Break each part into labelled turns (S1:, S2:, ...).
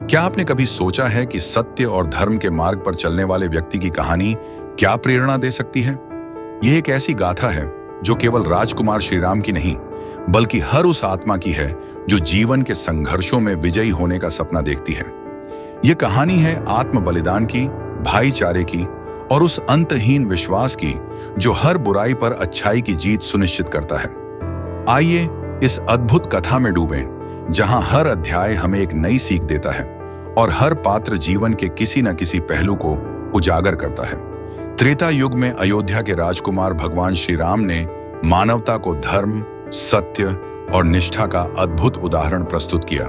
S1: क्या आपने कभी सोचा है कि सत्य और धर्म के मार्ग पर चलने वाले व्यक्ति की कहानी क्या प्रेरणा दे सकती है? यह एक ऐसी गाथा है जो केवल राजकुमार श्री राम की नहीं, बल्कि हर उस आत्मा की है जो जीवन के संघर्षों में विजयी होने का सपना देखती है। यह कहानी है आत्म बलिदान की, भाईचारे की और उस अंतहीन विश्वास की जो हर बुराई पर अच्छाई की जीत सुनिश्चित करता है। आइए इस अद्भुत कथा में डूबें, जहां हर अध्याय हमें एक नई सीख देता है और हर पात्र जीवन के किसी न किसी पहलू को उजागर करता है। त्रेता युग में अयोध्या के राजकुमार भगवान श्री राम ने मानवता को धर्म, सत्य और निष्ठा का अद्भुत उदाहरण प्रस्तुत किया।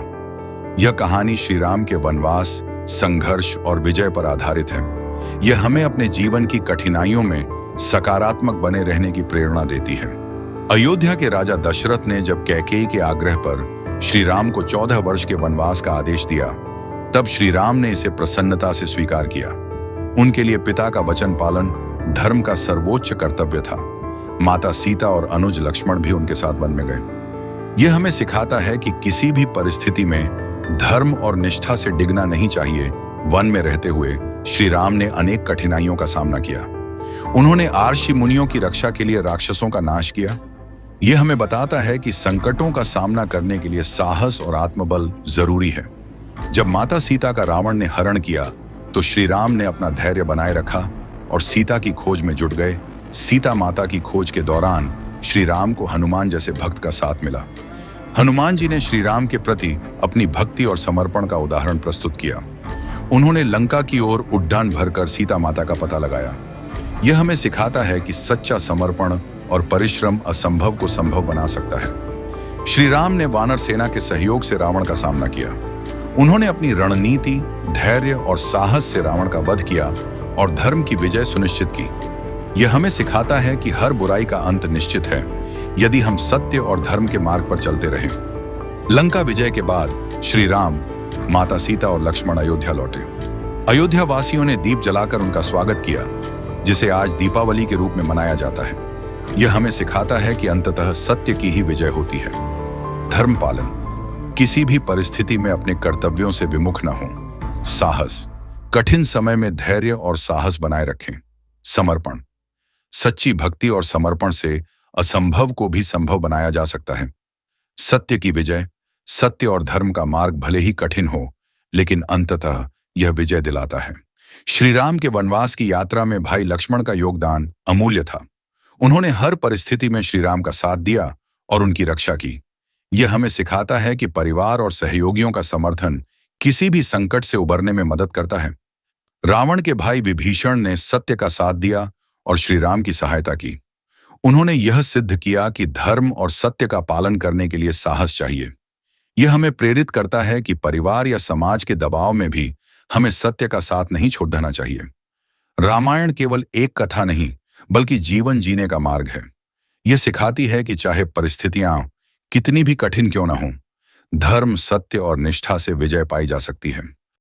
S1: यह कहानी श्री राम के वनवास, संघर्ष और विजय पर आधारित है। यह हमें अपने जीवन की कठिनाइयों में सकारात्मक बने रहने की प्रेरणा देती है। अयोध्या के राजा दशरथ ने जब कैकेयी के आग्रह पर श्री राम को 14 वर्ष के वनवास का आदेश दिया, तब श्री राम ने इसे प्रसन्नता से स्वीकार किया। उनके लिए पिता का वचन पालन धर्म का सर्वोच्च कर्तव्य था। माता सीता और अनुज लक्ष्मण भी उनके साथ वन में गए। यह हमें सिखाता है कि किसी भी परिस्थिति में धर्म और निष्ठा से डिगना नहीं चाहिए। वन में रहते हुए श्री राम ने अनेक कठिनाइयों का सामना किया। उन्होंने आर्षि मुनियों की रक्षा के लिए राक्षसों का नाश किया। यह हमें बताता है कि संकटों का सामना करने के लिए साहस और आत्मबल जरूरी है। जब माता सीता का रावण ने हरण किया, तो श्री राम ने अपना धैर्य बनाए रखा और सीता की खोज में जुट गए। सीता माता की खोज के दौरान श्री राम को हनुमान जैसे भक्त का साथ मिला। हनुमान जी ने श्री राम के प्रति अपनी भक्ति और समर्पण का उदाहरण प्रस्तुत किया। उन्होंने लंका की ओर उड्डान भरकर सीता माता का पता लगाया। यह हमें सिखाता है कि सच्चा समर्पण और परिश्रम असंभव को संभव बना सकता है। श्री राम ने वानर सेना के सहयोग से रावण का सामना किया। उन्होंने अपनी रणनीति, धैर्य और साहस से रावण का वध किया और धर्म की विजय सुनिश्चित की। यह हमें सिखाता है कि हर बुराई का अंत निश्चित है, यदि हम सत्य और धर्म के मार्ग पर चलते रहें। लंका विजय के बाद श्री राम, माता सीता और लक्ष्मण अयोध्या लौटे। अयोध्या वासियों ने दीप जलाकर उनका स्वागत किया, जिसे आज दीपावली के रूप में मनाया जाता है। यह हमें सिखाता है कि अंततः सत्य की ही विजय होती है। धर्म पालन, किसी भी परिस्थिति में अपने कर्तव्यों से विमुख न हो। साहस, कठिन समय में धैर्य और साहस बनाए रखें। समर्पण, सच्ची भक्ति और समर्पण से असंभव को भी संभव बनाया जा सकता है। सत्य की विजय, सत्य और धर्म का मार्ग भले ही कठिन हो, लेकिन अंततः यह विजय दिलाता है। श्री राम के वनवास की यात्रा में भाई लक्ष्मण का योगदान अमूल्य था। उन्होंने हर परिस्थिति में श्री राम का साथ दिया और उनकी रक्षा की। यह हमें सिखाता है कि परिवार और सहयोगियों का समर्थन किसी भी संकट से उबरने में मदद करता है। रावण के भाई विभीषण ने सत्य का साथ दिया और श्री राम की सहायता की। उन्होंने यह सिद्ध किया कि धर्म और सत्य का पालन करने के लिए साहस चाहिए। यह हमें प्रेरित करता है कि परिवार या समाज के दबाव में भी हमें सत्य का साथ नहीं छोड़ देना चाहिए। रामायण केवल एक कथा नहीं, बल्कि जीवन जीने का मार्ग है। यह सिखाती है कि चाहे परिस्थितियां कितनी भी कठिन क्यों न हों, धर्म, सत्य और निष्ठा से विजय पाई जा सकती है।